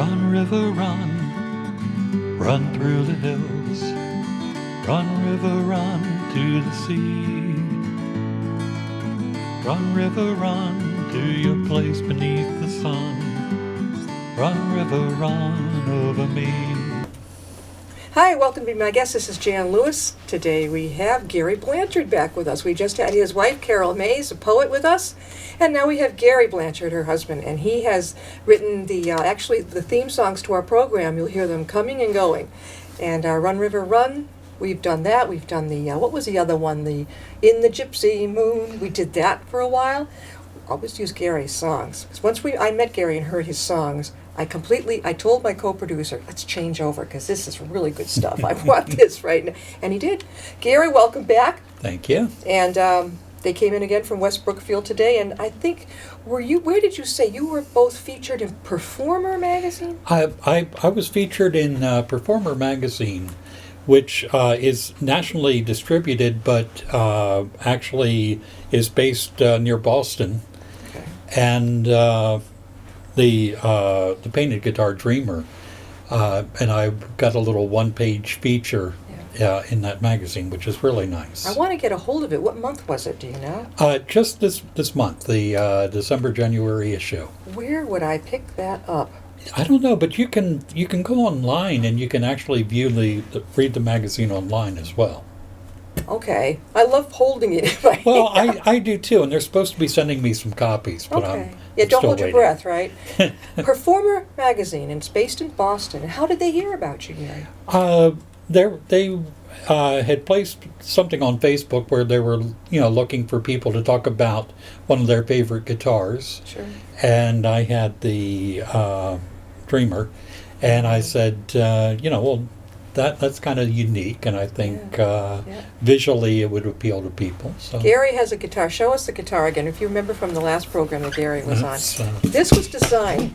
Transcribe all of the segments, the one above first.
Run, river, run, run through the hills. Run, river, run to the sea. Run, river, run to your place beneath the sun. Run, river, run over me. Hi, welcome to Be My Guest. This is Jan Lewis. Today we have Gary Blanchard back with us. We just had his wife, Carol Mays, a poet, with us. And now we have Gary Blanchard, her husband. And he has written the theme songs to our program. You'll hear them coming and going. And Run, River, Run, we've done that. We've done what was the other one? The In the Gypsy Moon. We did that for a while. We always use Gary's songs. 'Cause once I met Gary and heard his songs, I told my co-producer, let's change over because this is really good stuff. I want this right now. And he did. Gary, welcome back. Thank you. And they came in again from West Brookfield today. And I think, where did you say you were both featured in Performer magazine? I was featured in Performer magazine, which is nationally distributed, but actually is based near Boston. Okay. And the Painted Guitar Dreamer, and I got a little one-page feature in that magazine, which is really nice. I want to get a hold of it. What month was it? Do you know? Just this month, the December-January issue. Where would I pick that up? I don't know, but you can go online and you can actually read the magazine online as well. Okay, I love holding it in my hand. Well, I do too, and they're supposed to be sending me some copies, but okay. I'm Don't still hold your waiting. breath, right? Performer magazine, and it's based in Boston. How did they hear about you, Gary? They had placed something on Facebook where they were, looking for people to talk about one of their favorite guitars. Sure. And I had the Dreamer, and I said, well, that's kind of unique, and I think visually it would appeal to people. So Gary has a guitar. Show us the guitar again, if you remember from the last program that Gary was on. This was designed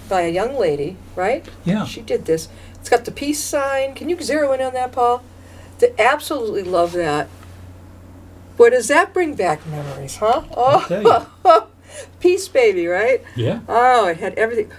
by a young lady, right? Yeah. She did this. It's got the peace sign. Can you zero in on that, Paul? They absolutely love that. Boy, does that bring back memories, huh? Oh, Peace baby, right? Yeah. Oh, it had everything.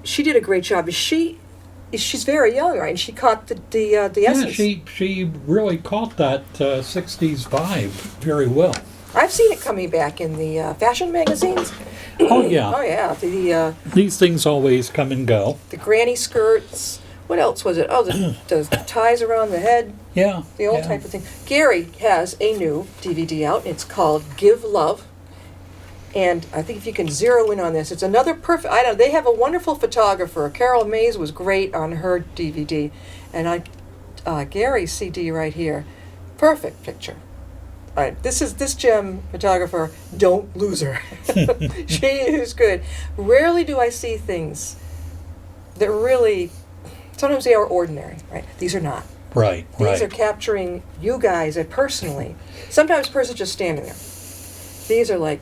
She did a great job. She's very young, right? And she caught the essence. Yeah, she really caught that 60s vibe very well. I've seen it coming back in the fashion magazines. Oh, yeah. Oh, yeah. These things always come and go. The granny skirts. What else was it? Oh, the ties around the head. Yeah. The old type of thing. Gary has a new DVD out. It's called Give Love. And I think if you can zero in on this, it's another perfect. They have a wonderful photographer. Carol Mays was great on her DVD, and Gary's CD right here, perfect picture. All right, this gem photographer. Don't lose her. She is good. Rarely do I see things that really. Sometimes they are ordinary, right? These are not. Right. These are capturing you guys personally. Sometimes a person's just standing there. These are like.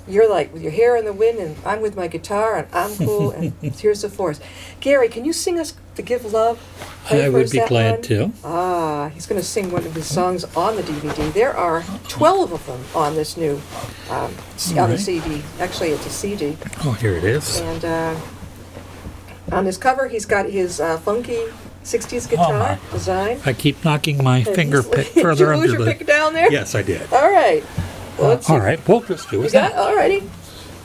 You're like with your hair in the wind, and I'm with my guitar, and I'm cool, and here's the forest. Gary, can you sing us the Give Love? I would be glad to. He's going to sing one of his songs on the DVD. There are 12 of them on this new, on the CD. Actually, it's a CD. Oh, here it is. And on this cover, he's got his funky 60s guitar design. I keep knocking my finger pick further under the... Did you lose your pick down there? Yes, I did. All right. Well, let's see. All right, we'll just do it. All righty.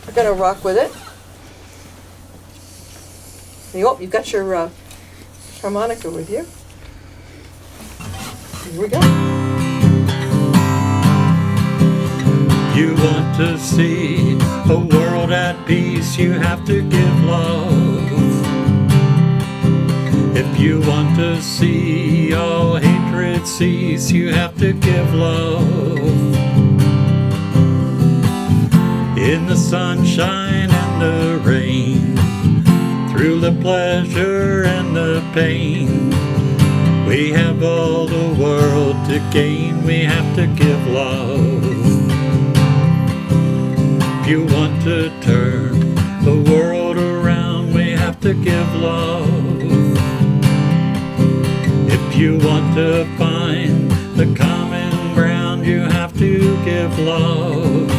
We're going to rock with it. You've got your harmonica with you. Here we go. You want to see a world at peace, you have to give love. If you want to see all hatred cease, you have to give love. In the sunshine and the rain, through the pleasure and the pain, we have all the world to gain, we have to give love. If you want to turn the world around, we have to give love. If you want to find the common ground, you have to give love.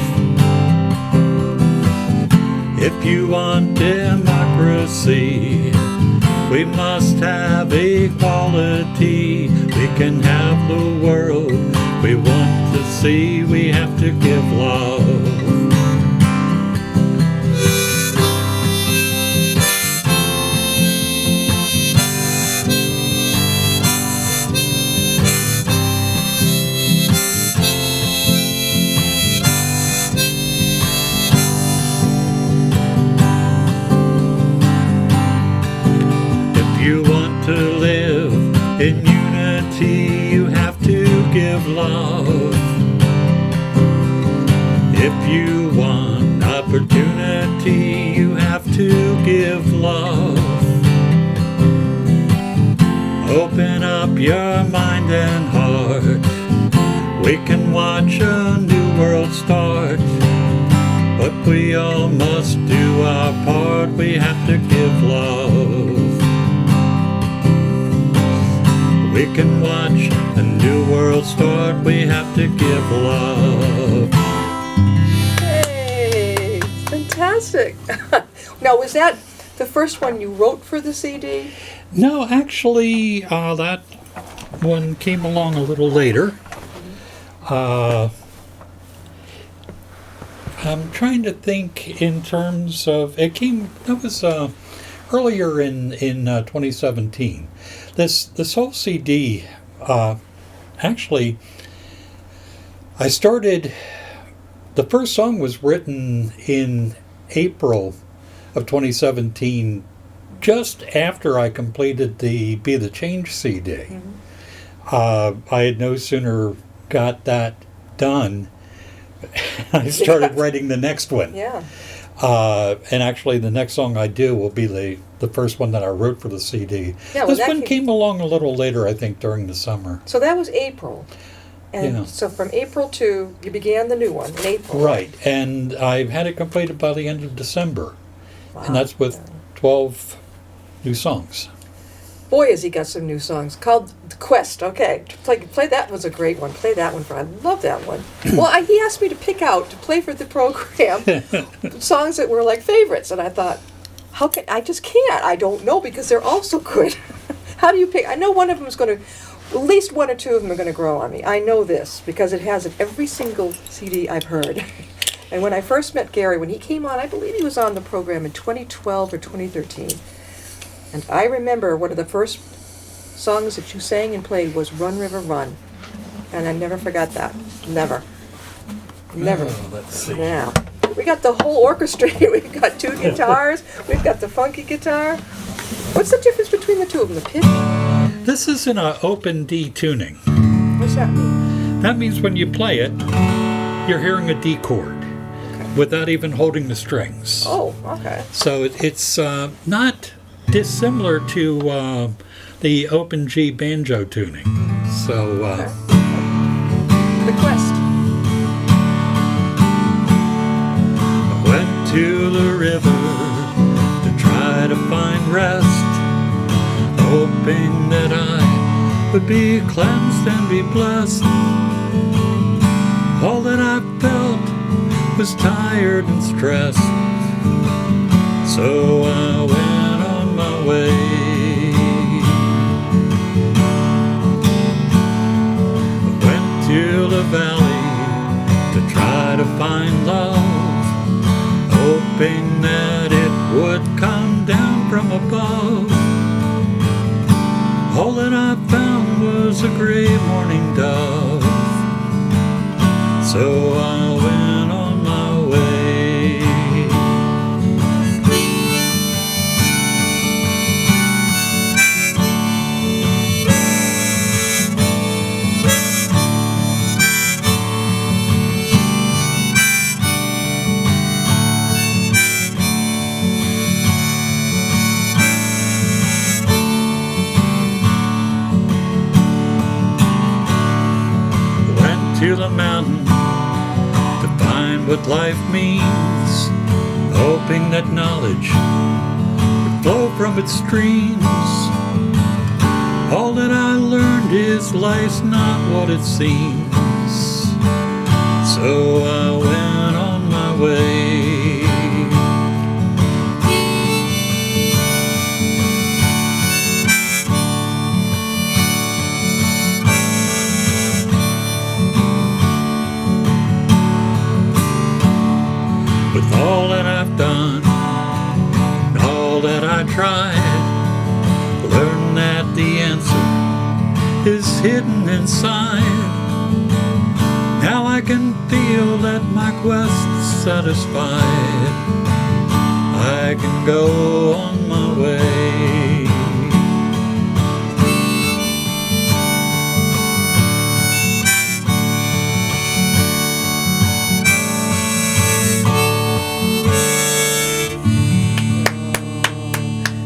If you want democracy, we must have equality. We can have the world we want to see. We have to give love. If you want to live in unity, you have to give love. If you want opportunity, you have to give love. Open up your mind and heart. We can watch a new world start. But we all must do our part. We have to give love. We can watch a new world start. We have to give love. Hey, fantastic. Now, was that the first one you wrote for the CD? No, actually, that one came along a little later. I'm trying to think in terms of, that was earlier in 2017. This whole CD, actually, I started, the first song was written in April of 2017, just after I completed the Be the Change CD. I had no sooner got that done, I started writing the next one. Yeah. And actually, the next song I do will be the first one that I wrote for the CD. Yeah, this one came along a little later, I think, during the summer. So that was April. And Yeah. so from April to, you began the new one in April. Right, and I had it completed by the end of December. Wow. And that's with 12 new songs. Boy, has he got some new songs. Called The Quest. Okay. Play that was a great one. Play that one for I love that one. Well, he asked me to pick out, to play for the program, songs that were like favorites. And I thought, I just can't. I don't know because they're all so good. How do you pick? I know one of them is going to, at least one or two of them are going to grow on me. I know this because it has in every single CD I've heard. And when I first met Gary, when he came on, I believe he was on the program in 2012 or 2013. And I remember one of the first songs that you sang and played was Run River Run. And I never forgot that. Never. Never. Oh, let's see. Now, we got the whole orchestra here. We've got two guitars. We've got the funky guitar. What's the difference between the two of them? The pitch? This is in an open D tuning. What's that mean? That means when you play it, you're hearing a D chord without even holding the strings. Oh, okay. So it's not dissimilar to the open G banjo tuning. So The Quest. I went to the river to try to find rest, hoping that I would be cleansed and be blessed. All that I felt was tired and stressed, so I went on my way. I went to the valley to try to find love, hoping that it would come down from above. All that I found was a gray morning dove, so I went on my way. To the mountain to find what life means, hoping that knowledge would flow from its streams. All that I learned is life's not what it seems, so I went on my way. hidden inside. Now I can feel that my quest's satisfied. I can go on my way.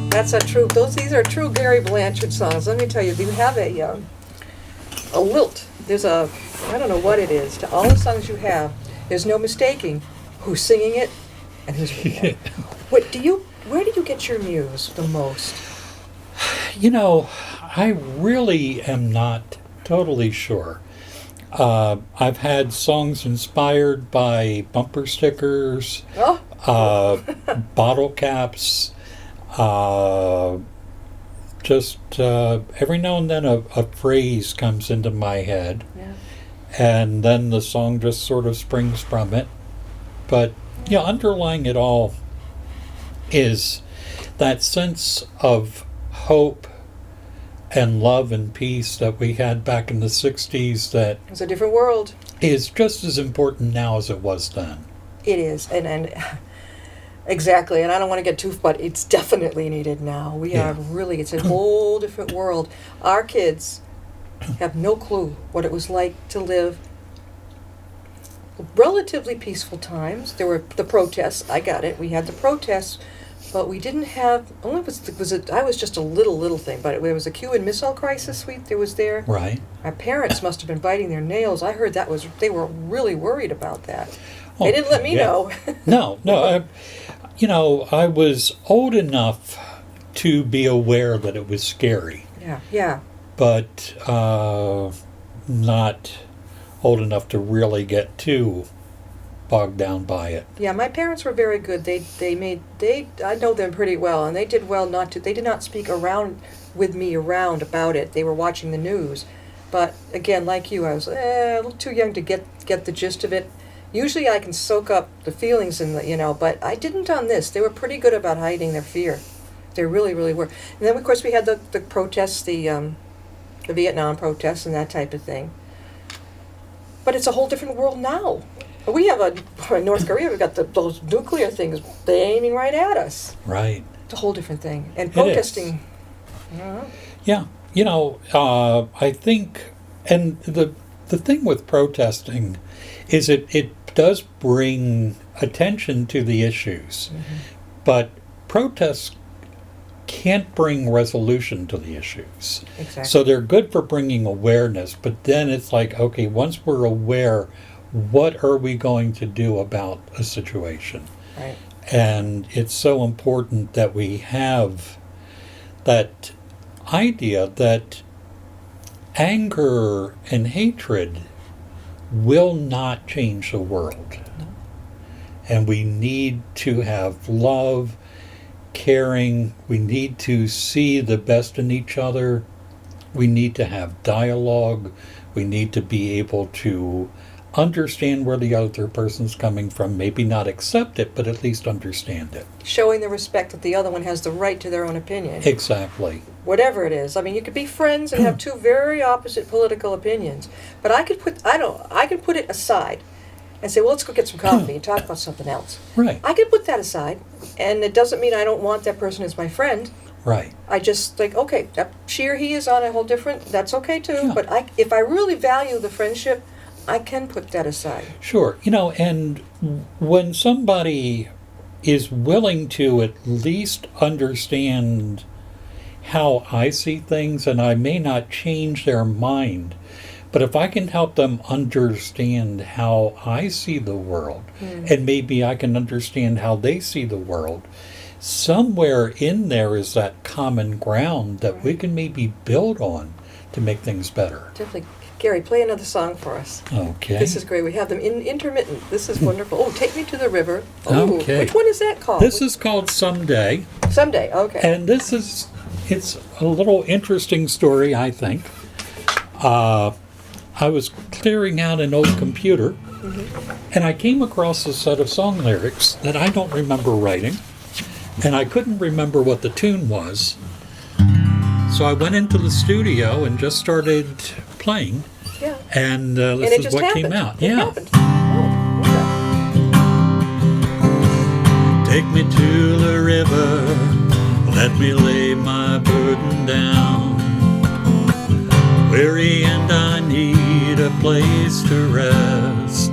That's a true. These are true Gary Blanchard songs. Let me tell you, you have a lilt. There's a, I don't know what it is. To all the songs you have, there's no mistaking who's singing it and who's. Where do you get your muse the most? You know, I really am not totally sure. I've had songs inspired by bumper stickers, bottle caps. Just every now and then a phrase comes into my head, and then the song just sort of springs from it. But yeah, underlying it all is that sense of hope and love and peace that we had back in the 60s that It's a different world. is just as important now as it was then. It is, and exactly, and I don't want to get too, but it's definitely needed now. We are really, it's a whole different world. Our kids have no clue what it was like to live relatively peaceful times. There were the protests, I got it, we had the protests, but we didn't have, only I was just a little thing, but there was a Cuban Missile Crisis there was there. Right. Our parents must have been biting their nails. I heard they were really worried about that. Oh, They didn't let me know. No. I was old enough to be aware that it was scary, Yeah. but not old enough to really get too bogged down by it. Yeah, my parents were very good. I know them pretty well, and they did well they did not speak around with me about it. They were watching the news. But again, like you, I was a little too young to get the gist of it. Usually I can soak up the feelings but I didn't on this. They were pretty good about hiding their fear. They really, really were. And then, of course, we had the protests, the Vietnam protests and that type of thing. But it's a whole different world now. We have in North Korea, we've got those nuclear things, they're aiming right at us. Right. It's a whole different thing. And protesting. Yeah. I think, and the thing with protesting is it does bring attention to the issues, but protests can't bring resolution to the issues. Exactly. So they're good for bringing awareness, but then it's like, okay, once we're aware, what are we going to do about a situation? Right. And it's so important that we have that idea that anger and hatred will not change the world. No. And we need to have love, caring. We need to see the best in each other. We need to have dialogue. We need to be able to understand where the other person's coming from. Maybe not accept it, but at least understand it. Showing the respect that the other one has the right to their own opinion. Exactly. Whatever it is. I mean, you could be friends and have two very opposite political opinions, but I could put it aside and say, well, let's go get some coffee and talk about something else. Right. I could put that aside, and it doesn't mean I don't want that person as my friend. Right. I just think, okay, she or he is on a whole different, that's okay too, Yeah. but if I really value the friendship, I can put that aside. Sure. And when somebody is willing to at least understand how I see things, and I may not change their mind, but if I can help them understand how I see the world, and maybe I can understand how they see the world, somewhere in there is that common ground that we can maybe build on to make things better. Definitely. Gary, play another song for us. Okay. This is great. We have them intermittent. This is wonderful. Oh, Take Me to the River. Oh, Okay. Which one is that called? This is called Someday. Someday. Okay. And it's a little interesting story, I think. I was clearing out an old computer, and I came across a set of song lyrics that I don't remember writing, and I couldn't remember what the tune was. So I went into the studio and just started playing, Yeah. and And this it is just what happened. came out. It Yeah. happened. Oh, Take me to the river, let me lay my burden down. Weary and I need a place to rest.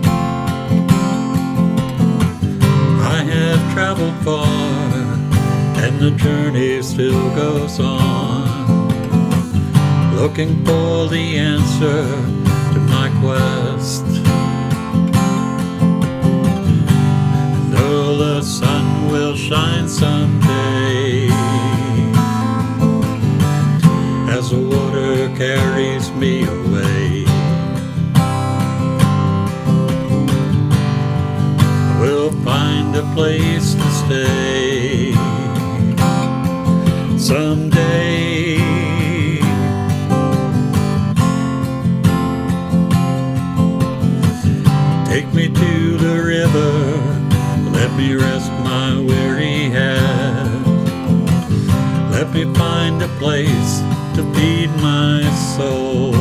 I have traveled far, and the journey still goes on, looking for the answer to my quest. Though the sun will shine someday, as the water carries me away, I will find a place to stay someday. Take me to the river, let me rest my weary head. Let me find a place to feed my soul.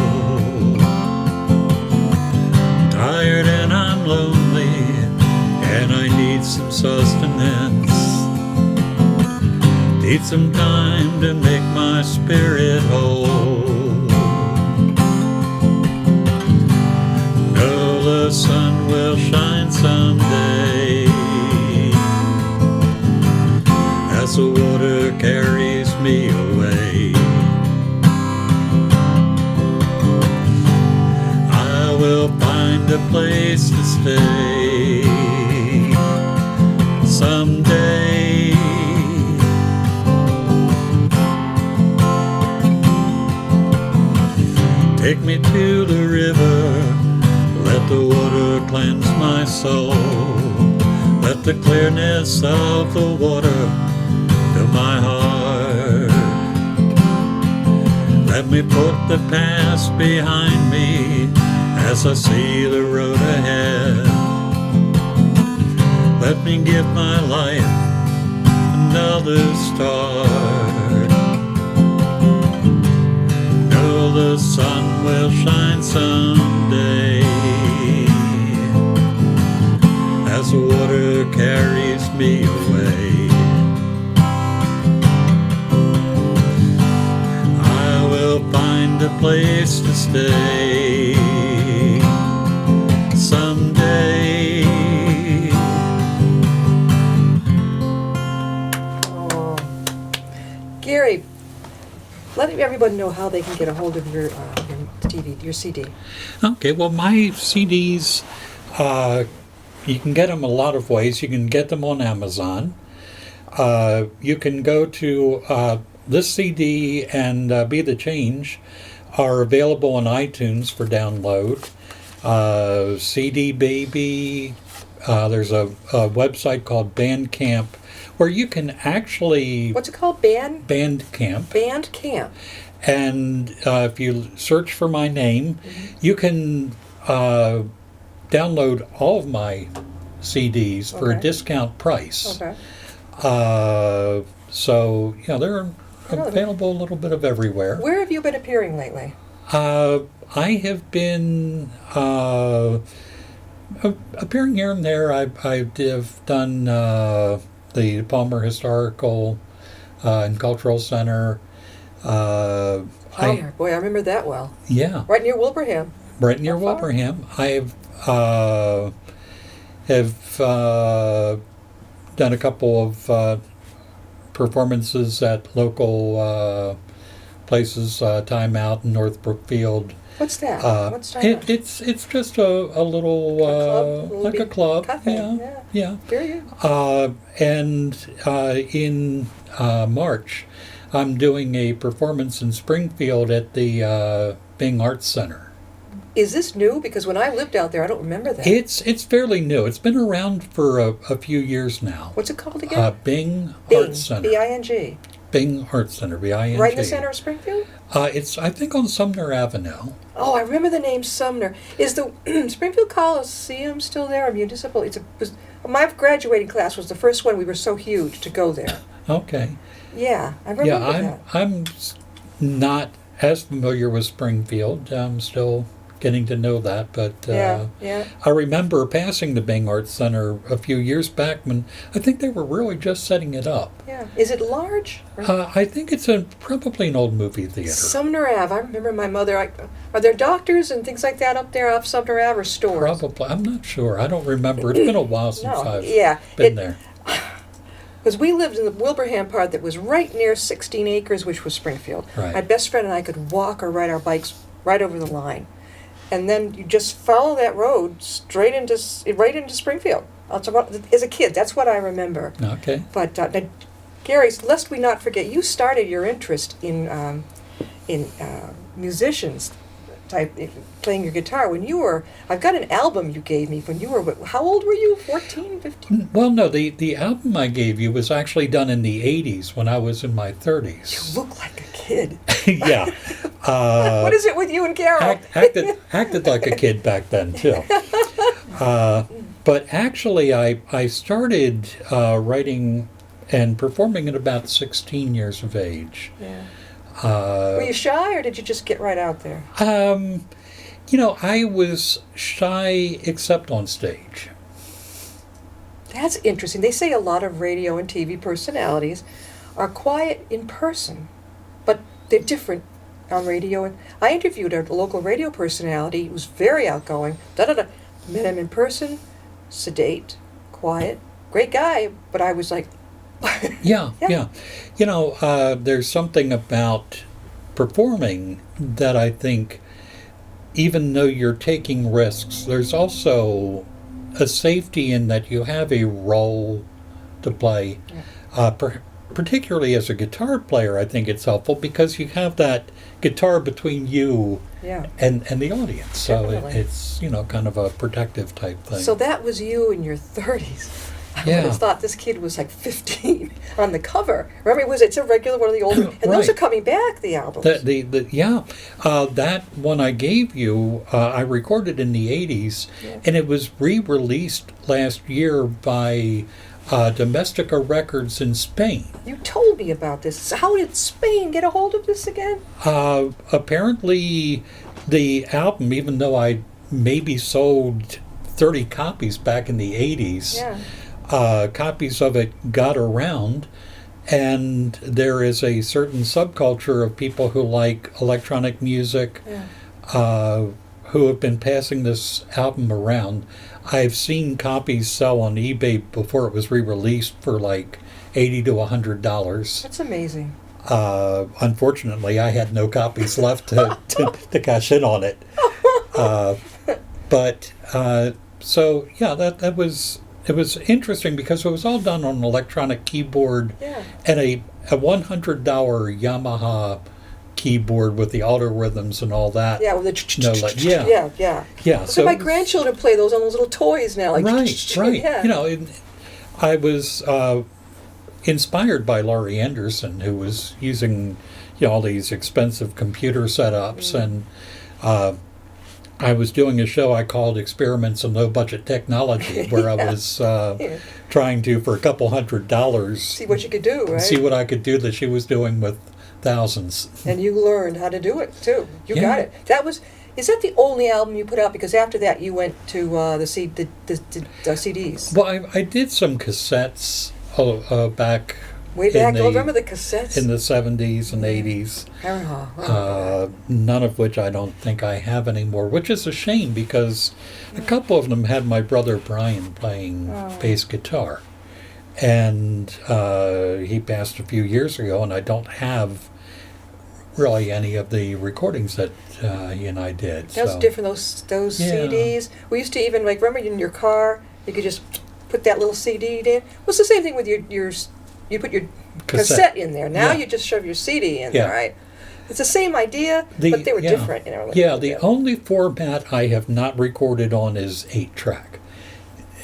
I'm tired and I'm lonely, and I need some sustenance. Need some time to make my spirit whole. Know the sun will shine someday, as the water carries me away. I will find a place to stay someday. Take me to the river, let the water cleanse my soul. Let the clearness of the water fill my heart. Let me put the past behind me as I see the road ahead. Let me give my life another start. Know the sun will shine someday, as the water carries me away. I will find a place to stay someday. Oh. Gary, let everyone know how they can get a hold of your your CD. Okay, well, my CDs, you can get them a lot of ways. You can get them on Amazon. You can go to this CD and Be the Change are available on iTunes for download. CD Baby, there's a website called Bandcamp where you can actually... What's it called? Bandcamp. Bandcamp. And if you search for my name, you can download all of my CDs for a discount price. Okay. So, yeah, they're available a little bit of everywhere. Where have you been appearing lately? I have been appearing here and there. I have done the Palmer Historical and Cultural Center. Palmer, boy, I remember that well. Yeah. Right near Wilbraham. Right near Wilbraham. I have done a couple of performances at local places, Time Out in North Brookfield. What's that? What's Time Out? It's just a little like a club. Cafe. Yeah. Very good. And in March, I'm doing a performance in Springfield at the Bing Arts Center. Is this new? Because when I lived out there, I don't remember that. It's fairly new. It's been around for a few years now. What's it called again? Bing Arts Center. B-I-N-G. Bing Arts Center, B-I-N-G. Right in the center of Springfield? It's, I think, on Sumner Avenue. Oh, I remember the name Sumner. Is the Springfield Coliseum still there? Or municipal? My graduating class was the first one. We were so huge to go there. Okay. Yeah, I remember that. I'm not as familiar with Springfield. I'm still getting to know that, but Yeah. I remember passing the Bing Arts Center a few years back when I think they were really just setting it up. Yeah. Is it large? I think it's probably an old movie theater. Sumner Ave. I remember my mother. Are there doctors and things like that up there off Sumner Ave or stores? Probably. I'm not sure. I don't remember. It's been a while since I've Yeah. been there. Because we lived in the Wilbraham part that was right near 16 Acres, which was Springfield. Right. My best friend and I could walk or ride our bikes right over the line. And then you just follow that road right into Springfield. As a kid, that's what I remember. Okay. But now, Gary, lest we not forget, you started your interest in musicians playing your guitar when you were. I've got an album you gave me when you were. How old were you? 14, 15? Well, no, the album I gave you was actually done in the 80s when I was in my 30s. You look like a kid. Yeah. What is it with you and Carol? Acted like a kid back then, too. But actually, I started writing and performing at about 16 years of age. Yeah. Were you shy, or did you just get right out there? I was shy except on stage. That's interesting. They say a lot of radio and TV personalities are quiet in person, but they're different on radio. And I interviewed a local radio personality who was very outgoing. Met him in person, sedate, quiet, great guy. But I was like, Yeah. There's something about performing that I think, even though you're taking risks, there's also a safety in that you have a role to play. Yeah. Particularly as a guitar player, I think it's helpful because you have that guitar between you and the audience. So it's kind of a protective type thing. So that was you in your 30s. I would have thought this kid was like 15 on the cover. Remember, it's a regular one of the older, and those are coming back, the albums. That one I gave you, I recorded in the 80s, and it was re-released last year by Domestica Records in Spain. You told me about this. How did Spain get a hold of this again? Apparently, the album, even though I maybe sold 30 copies back in the 80s, copies of it got around, and there is a certain subculture of people who like electronic music who have been passing this album around. I've seen copies sell on eBay before it was re-released for like $80 to $100. That's amazing. Unfortunately, I had no copies left to cash in on it. It was interesting because it was all done on an electronic keyboard and a $100 Yamaha keyboard with the auto rhythms and all that. Yeah, with the yeah. So my grandchildren play those on those little toys now. Like right. Yeah. I was inspired by Laurie Anderson, who was using all these expensive computer setups, and I was doing a show I called Experiments in Low Budget Technology, where I was trying to, for a couple $100, see what you could do, right? See what I could do that she was doing with thousands. And you learned how to do it too. You got it. Is that the only album you put out? Because after that you went to the CDs. Well, I did some cassettes back. Way back, remember the cassettes? In the 70s and 80s. None of which I don't think I have anymore, which is a shame because a couple of them had my brother Brian playing bass guitar. And he passed a few years ago, and I don't have really any of the recordings that he and I did. That was different, those CDs. We used to even, remember in your car, you could just put that little CD in. Well, it's the same thing with you put your cassette in there. Now you just shove your CD in there, right? It's the same idea, but they were different. The only format I have not recorded on is 8-track.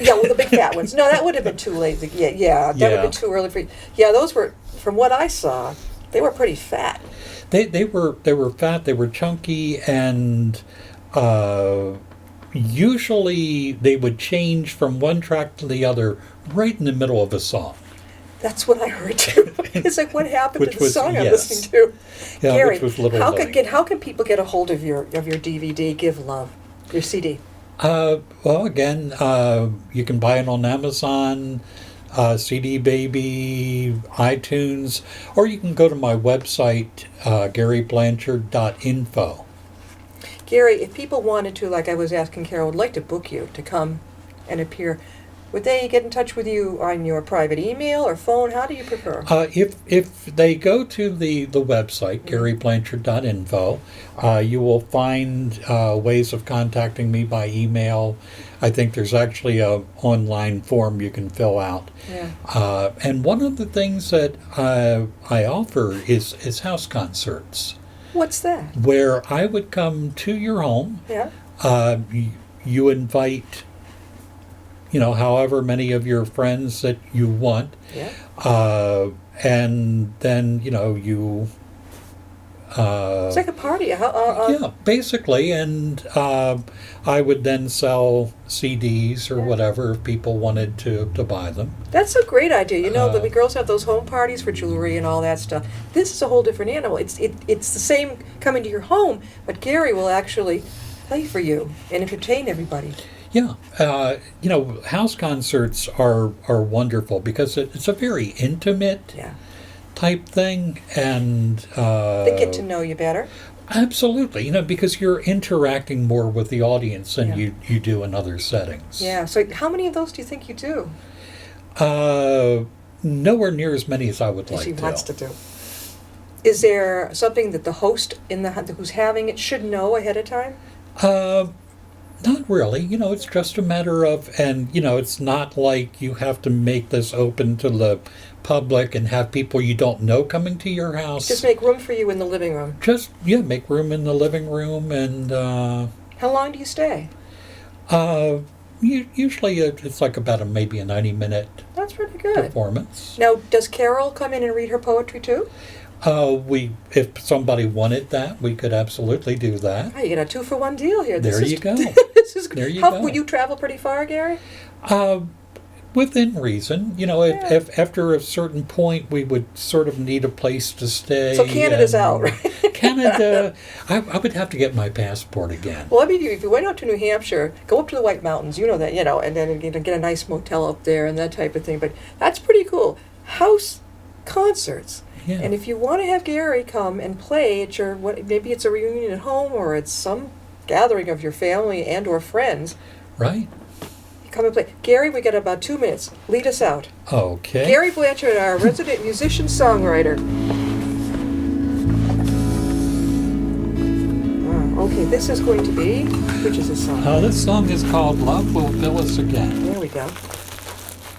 Yeah, well, the big fat ones. No, that would have been too late. That would have been too early for you. Yeah, those were, from what I saw, they were pretty fat. They were fat, they were chunky, and usually they would change from one track to the other right in the middle of a song. That's what I heard too. It's like, what happened to Which the was- song I'm yes. listening to? Yeah, Gary, which was Little how Lily. how can people get a hold of your DVD, Give Love, your CD? Well, again, you can buy it on Amazon, CD Baby, iTunes, or you can go to my website, GaryBlanchard.info. Gary, if people wanted to, like I was asking Carol, would like to book you to come and appear, would they get in touch with you on your private email or phone? How do you prefer? If they go to the website, GaryBlanchard.info, you will find ways of contacting me by email. I think there's actually a online form you can fill out. Yeah. And one of the things that I offer is house concerts, What's that? where I would come to your home. Yeah. You invite, however many of your friends that you want. Yeah. And then, you... It's like a party. yeah, basically. And I would then sell CDs or Yeah. whatever if people wanted to buy them. That's a great idea. You know, the girls have those home parties for jewelry and all that stuff. This is a whole different animal. It's the same coming to your home, but Gary will actually play for you and entertain everybody. Yeah. House concerts are wonderful because it's a very intimate Yeah. type thing. And They get to know you better. absolutely, because you're interacting more with the audience than Yeah. you do in other settings. Yeah. So how many of those do you think you do? Nowhere near as many as I would like She to. wants to do. Is there something that the host who's having it should know ahead of time? Not really. It's just a matter of, and it's not like you have to make this open to the public and have people you don't know coming to your house. Just make room for you in the living room. Make room in the living room, and How long do you stay? usually it's like about maybe a 90-minute That's pretty good. performance. Now, does Carol come in and read her poetry too? If somebody wanted that, we could absolutely do that. Oh, you get a 2-for-1 deal here. There you go. This is good. There you How, go. Would you travel pretty far, Gary? Within reason, if after a certain point we would sort of need a place to stay. So Canada's and out, right? Canada, I would have to get my passport again. Well, I mean, if you went out to New Hampshire, go up to the White Mountains, and then get a nice motel up there and that type of thing. But that's pretty cool. House concerts. Yeah. And if you want to have Gary come and play at maybe it's a reunion at home or it's some gathering of your family and or friends, Right. come and play. Gary, we got about 2 minutes. Lead us out. Okay. Gary Blanchard, our resident musician-songwriter. Okay, this is going to be, which is this song? This song is called Love Will Fill Us Again. There we go.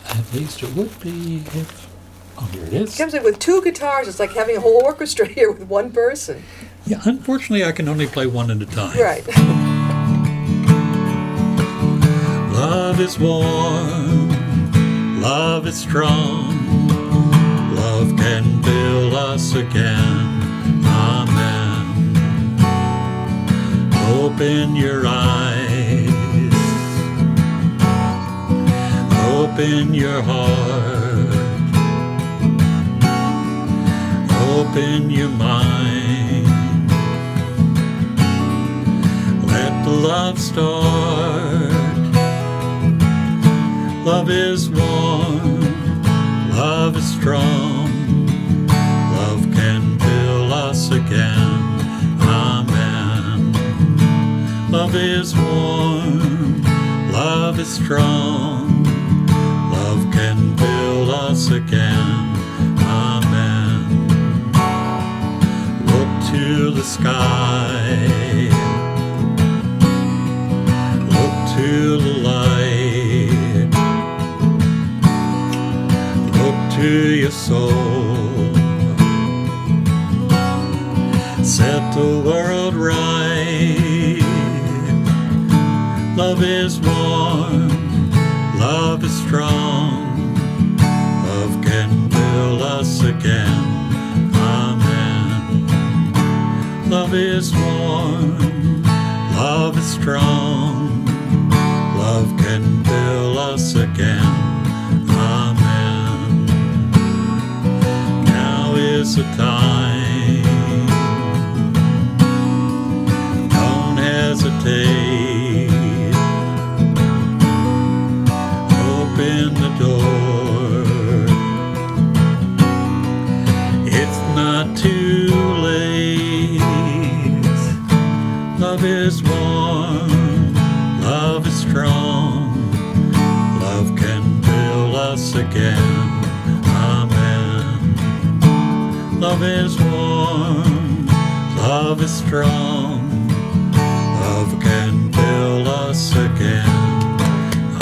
At least it would be if... Oh, here it is. It comes in with 2 guitars. It's like having a whole orchestra here with one person. Yeah, unfortunately, I can only play one at a time. Right. Love is warm, love is strong, love can fill us again, amen. Open your eyes, open your heart, open your mind, let the love start. Love is warm, love is strong, love can fill us again, amen. Love is warm, love is strong, love can fill us again, amen. Look to the sky, look to the light, to your soul, set the world right. Love is warm, love is strong, love can fill us again, amen. Love is warm, love is strong, love can fill us again, amen. us a time. Don't hesitate. Open the door. It's not too late. Love is warm. Love is strong. Love can fill us again. Amen. Love is warm. Love is strong. Love can fill us again.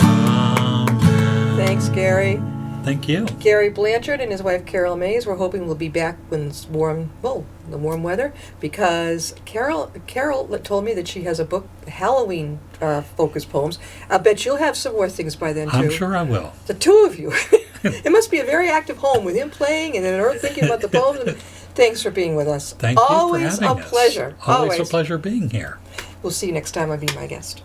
Amen. Thanks, Gary. Thank you. Gary Blanchard and his wife Carol Mays. We're hoping we'll be back when it's warm, the warm weather, because Carol told me that she has a book, Halloween focused poems. I bet you'll have some more things by then too. I'm sure I will. The two of you. It must be a very active home with him playing and then her thinking about the poems. Thanks for being with us. Thank you Always for having a us. pleasure. Always a pleasure being here. We'll see you next time on Be My Guest.